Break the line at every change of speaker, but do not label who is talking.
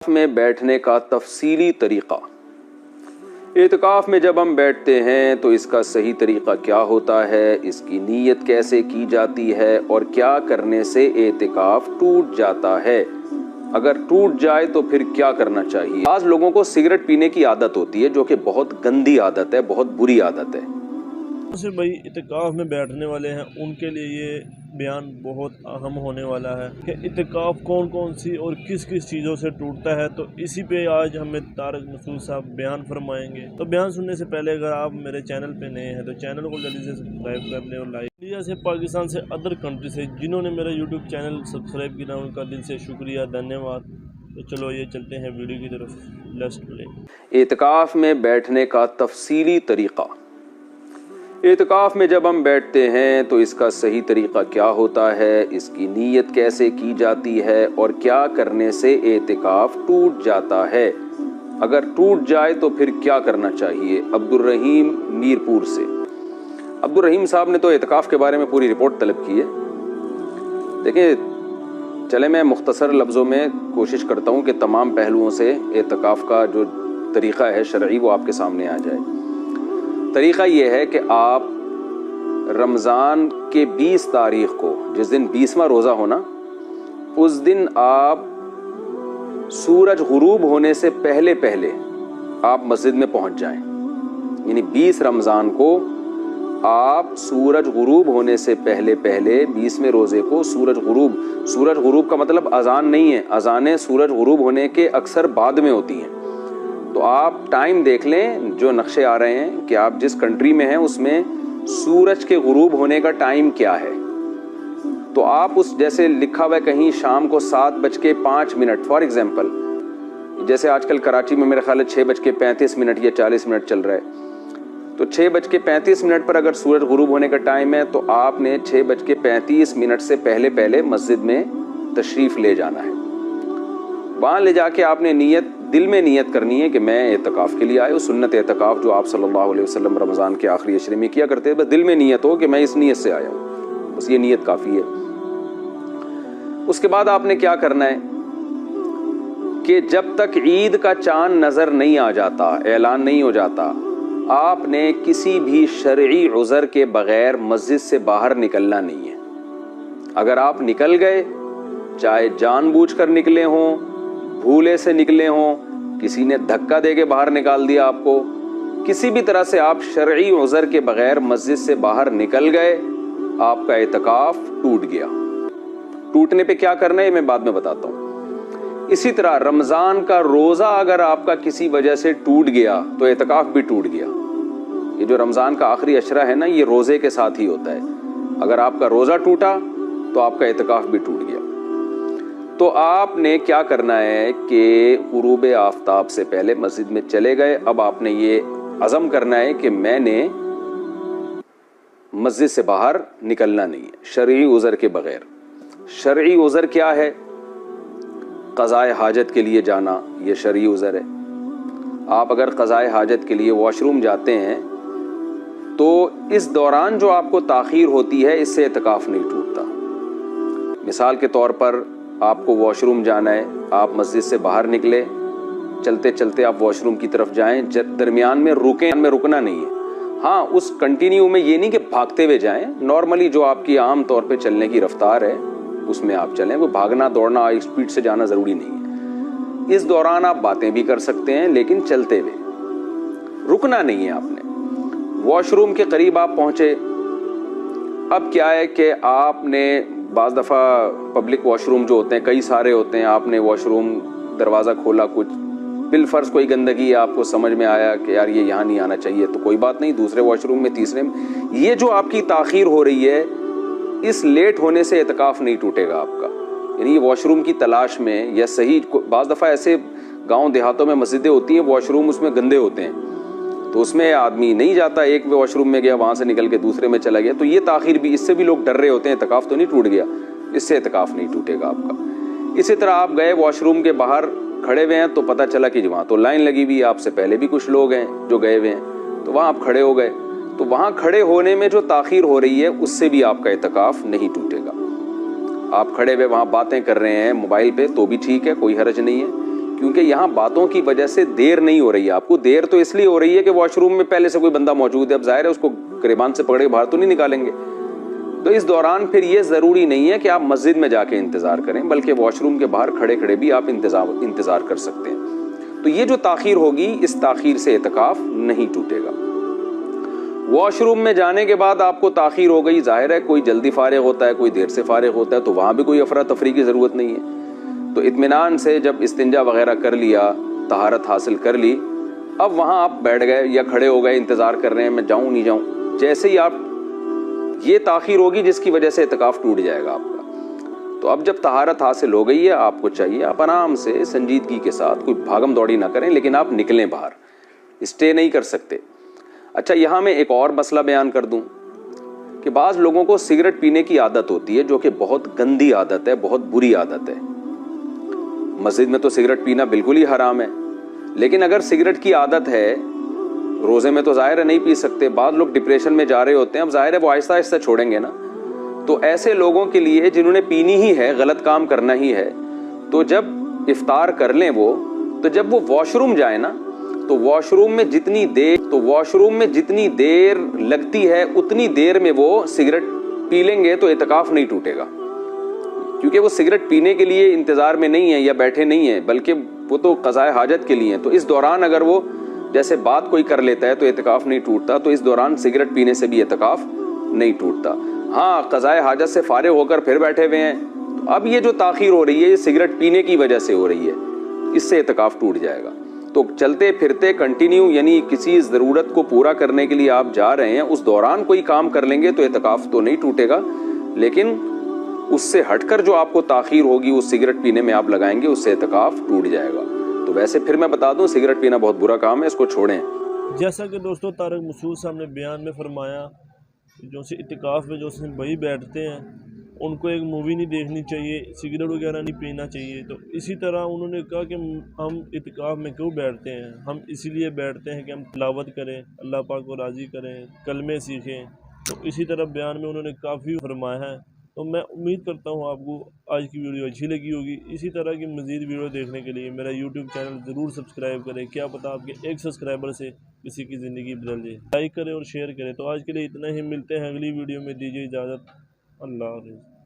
में बैठने का तफसीली तरीक़ा। एतिकाफ़ में जब हम बैठते हैं तो इसका सही तरीक़ा क्या होता है, इसकी नीयत कैसे की जाती है और क्या करने से एतिकाफ़ टूट जाता है। अगर टूट जाए तो फिर क्या करना चाहिए। आज लोगों को सिगरेट पीने की आदत होती है जो कि बहुत गंदी आदत है, बहुत बुरी आदत है।
से भाई इतिकाफ़ में बैठने वाले हैं उनके लिए ये बयान बहुत अहम होने वाला है कि इतिकाफ़ कौन कौन सी और किस किस चीज़ों से टूटता है। तो इसी पे आज हमें तारक मसूद साहब बयान फरमाएंगे। तो बयान सुनने से पहले अगर आप मेरे चैनल पे नए हैं तो चैनल को जल्दी से सब्सक्राइब कर लें और लाइक। इंडिया से, पाकिस्तान से, अदर कंट्री से जिन्होंने मेरा यूट्यूब चैनल सब्सक्राइब किया उनका दिल से शुक्रिया, धन्यवाद। तो चलो ये चलते हैं वीडियो की तरफ, लेट्स प्ले।
एतिकाफ़ में बैठने का तफसीली तरीक़ा। एतिकाफ़ में जब हम बैठते हैं तो इसका सही तरीक़ा क्या होता है, इसकी नीयत कैसे की जाती है और क्या करने से एतिकाफ़ टूट जाता है। अगर टूट जाए तो फिर क्या करना चाहिए। अब्दुल रहीम मीरपुर से। अब्दुल रहीम साहब ने तो एतिकाफ़ के बारे में पूरी रिपोर्ट तलब की है। देखिए, चले मैं मुख्तसर लफ्ज़ों में कोशिश करता हूँ कि तमाम पहलुओं से एतिकाफ़ का जो तरीक़ा है शरई वो आपके सामने आ जाए। तरीक़ा ये है कि आप रमज़ान के 20 तारीख़ को, जिस दिन 20वां रोज़ा होना, उस दिन आप सूरज गुरूब होने से पहले पहले आप मस्जिद में पहुंच जाएं। यानी 20 रमज़ान को आप सूरज गुरूब होने से पहले पहले 20वें रोज़े को सूरज गुरूब का मतलब अज़ान नहीं है। अज़ानें सूरज गुरूब होने के अक्सर बाद में होती हैं। तो आप टाइम देख लें, जो नक्शे आ रहे हैं कि आप जिस कंट्री में हैं उसमें सूरज के गुरूब होने का टाइम क्या है। तो आप उस, जैसे लिखा हुआ है कहीं शाम को 7:05 फॉर एग्जांपल, जैसे आजकल कराची में मेरे ख्याल है 6:35 या 40 मिनट चल रहा है। तो 6:35 पर अगर सूरज गुरूब होने का टाइम है तो आपने 6:35 से पहले पहले मस्जिद में तशरीफ़ ले जाना है। वहाँ ले जाके आपने दिल में नियत करनी है कि मैं एतिकाफ़ के लिए आया हूँ। सुन्नत एतिकाफ़ जो आप सल्लल्लाहु अलैहि वसल्लम रमज़ान के आखिरी अशरे में किया करते हैं, बस दिल में नियत हो कि मैं इस नियत से आया हूँ, बस ये नियत काफ़ी है। उसके बाद आपने क्या करना है कि जब तक ईद का चांद नज़र नहीं आ जाता, ऐलान नहीं हो जाता, आपने किसी भी शरई उज़र के बग़ैर मस्जिद से बाहर निकलना नहीं है। अगर आप निकल गए, चाहे जानबूझकर निकले हों, भूले से निकले हों, किसी ने धक्का देके बाहर निकाल दिया आपको, किसी भी तरह से आप शरई उज़र के बगैर मस्जिद से बाहर निकल गए, आपका एतिकाफ़ टूट गया। टूटने पे क्या करना है मैं बाद में बताता हूँ। इसी तरह रमज़ान का रोज़ा अगर आपका किसी वजह से टूट गया तो एतिकाफ़ भी टूट गया। ये जो रमज़ान का आखिरी अशरा है ना, ये रोज़े के साथ ही होता है। अगर आपका रोज़ा टूटा तो आपका एतिकाफ़ भी टूट गया। तो आपने क्या करना है कि गुरूब आफ्ताब से पहले मस्जिद में चले गए। अब आपने ये अज़म करना है कि मैंने मस्जिद से बाहर निकलना नहीं है शरई उज़र के बगैर। शरई उज़र क्या है? क़ज़ाए हाजत के लिए जाना, ये शरई उज़र है। आप अगर क़ज़ाए हाजत के लिए वॉशरूम जाते हैं तो इस दौरान जो आपको ताख़ीर होती है, इससे एतिकाफ़ नहीं टूटता। मिसाल के तौर पर आपको वॉशरूम जाना है, आप मस्जिद से बाहर निकले, चलते चलते आप वॉशरूम की तरफ जाएं, दरमियान में रुकना नहीं है। हाँ, उस कंटिन्यू में ये नहीं कि भागते हुए जाएं, नॉर्मली जो आपकी आम तौर पे चलने की रफ्तार है उसमें आप चलें। वो भागना दौड़ना स्पीड से जाना ज़रूरी नहीं है। इस दौरान आप बातें भी कर सकते हैं, लेकिन चलते हुए, रुकना नहीं है आपने। वॉशरूम के करीब आप पहुँचे। अब क्या है कि आपने बाज़ दफ़ा पब्लिक वॉशरूम जो होते हैं कई सारे होते हैं, आपने वॉशरूम दरवाज़ा खोला, कुछ बिलफर्ज कोई गंदगी है, आपको समझ में आया कि यार ये यहाँ नहीं आना चाहिए, तो कोई बात नहीं, दूसरे वॉशरूम में, तीसरे में। ये जो आपकी ताख़ीर हो रही है, इस लेट होने से एतिकाफ़ नहीं टूटेगा आपका। यानी वॉशरूम की तलाश में या सही, बाज़ दफ़ा ऐसे गाँव देहातों में मस्जिदें होती हैं, वॉशरूम उसमें गंदे होते हैं, तो उसमें आदमी नहीं जाता, एक वॉशरूम में गया, वहाँ से निकल के दूसरे में चला गया, तो ये ताख़ीर भी, इससे भी लोग डर रहे होते हैं, एतिकाफ़ तो नहीं टूट गया, इससे एतिकाफ़ नहीं टूटेगा आपका। इसी तरह आप गए वॉशरूम के बाहर खड़े हुए हैं तो पता चला कि वहाँ तो लाइन लगी हुई है, आपसे पहले भी कुछ लोग हैं जो गए हुए हैं, तो वहाँ आप खड़े हो गए। तो वहाँ खड़े होने में जो ताख़ीर हो रही है उससे भी आपका एतिकाफ़ नहीं टूटेगा। आप खड़े हुए वहाँ बातें कर रहे हैं मोबाइल पे तो भी ठीक है, कोई हर्ज नहीं है, क्योंकि यहाँ बातों की वजह से देर नहीं हो रही है। आपको देर तो इसलिए हो रही है कि वॉशरूम में पहले से कोई बंदा मौजूद है, अब जाहिर है उसको गिरबान से पकड़ के बाहर तो नहीं निकालेंगे। तो इस दौरान फिर ये ज़रूरी नहीं है कि आप मस्जिद में जाके इंतज़ार करें, बल्कि वॉशरूम के बाहर खड़े खड़े भी आप इंतज़ार कर सकते हैं। तो ये जो ताख़ीर होगी, इस ताख़ीर से इत्काफ नहीं टूटेगा। वॉशरूम में जाने के बाद आपको ताख़ीर हो गई, जाहिर है कोई जल्दी फारिग होता है, कोई देर से फारिग होता है, तो वहाँ भी कोई अफरा तफरी की ज़रूरत नहीं है। तो इत्मीनान से जब इस्तिंजा वगैरह कर लिया, तहारत हासिल कर ली, अब वहाँ आप बैठ गए या खड़े हो गए, इंतज़ार कर रहे हैं मैं जाऊँ नहीं जाऊँ। जैसे ही आप ये ताख़ीर होगी जिसकी वजह से इत्काफ टूट जाएगा आपका। तो अब जब तहारत हासिल हो गई है, आपको चाहिए आप आराम से संजीदगी के साथ, कोई भागम दौड़ी ना करें, लेकिन आप निकलें बाहर, स्टे नहीं कर सकते। अच्छा, यहाँ मैं एक और मसला बयान कर दूं कि बाज़ लोगों को सिगरेट पीने की आदत होती है, जो कि बहुत गंदी आदत है, बहुत बुरी आदत है। मस्जिद में तो सिगरेट पीना बिल्कुल ही हराम है, लेकिन अगर सिगरेट की आदत है, रोज़े में तो ज़ाहिर है नहीं पी सकते, बाद लोग डिप्रेशन में जा रहे होते हैं, अब ज़ाहिर है वो आहिस्ता आहिस्ता छोड़ेंगे ना। तो ऐसे लोगों के लिए जिन्होंने पीनी ही है, गलत काम करना ही है, तो जब इफ्तार कर लें वो, तो जब वो वॉशरूम जाए ना, तो वॉशरूम में जितनी देर लगती है उतनी देर में वो सिगरेट पी लेंगे तो इत्काफ नहीं टूटेगा, क्योंकि वो सिगरेट पीने के लिए इंतज़ार में नहीं है या बैठे नहीं है, बल्कि वो तो क़ज़ाए हाजत के लिए हैं। तो इस दौरान अगर वो जैसे बात कोई कर लेता है तो इत्काफ नहीं टूटता, तो इस दौरान सिगरेट पीने से भी इत्काफ नहीं टूटता। हाँ, क़ज़ाए हाजत से फारिग होकर फिर बैठे हुए हैं, तो अब ये जो ताख़ीर हो रही है, ये सिगरेट पीने की वजह से हो रही है, इससे इत्काफ टूट जाएगा। तो चलते फिरते कंटिन्यू, यानी किसी ज़रूरत को पूरा करने के लिए आप जा रहे हैं, उस दौरान कोई काम कर लेंगे तो इत्काफ तो नहीं टूटेगा, लेकिन उससे हटकर जो आपको ताख़ीर होगी उस सिगरेट पीने में आप लगाएंगे, उससे इत्काफ टूट जाएगा। तो वैसे फिर मैं बता दूं, सिगरेट पीना बहुत बुरा काम है, इसको छोड़ें।
जैसा कि दोस्तों तारिक मसूद साहब ने बयान में फरमाया, जो से इत्काफ में जो से भाई बैठते हैं उनको एक मूवी नहीं देखनी चाहिए, सिगरेट वगैरह नहीं पीना चाहिए। तो इसी तरह उन्होंने कहा कि हम इत्काफ में क्यों बैठते हैं, हम इसीलिए बैठते हैं कि हम तिलावत करें, अल्लाह पाक को राज़ी करें, कलमे सीखें। तो इसी तरह बयान में उन्होंने काफ़ी फरमाया है। तो मैं उम्मीद करता हूँ आपको आज की वीडियो अच्छी लगी होगी। इसी तरह की मज़ीद वीडियो देखने के लिए मेरा यूट्यूब चैनल ज़रूर सब्सक्राइब करें, क्या पता आपके एक सब्सक्राइबर से किसी की ज़िंदगी बदल जाए। लाइक करें और शेयर करें। तो आज के लिए इतना ही, मिलते हैं अगली वीडियो में, दीजिए इजाज़त, अल्लाह हाफ़िज़।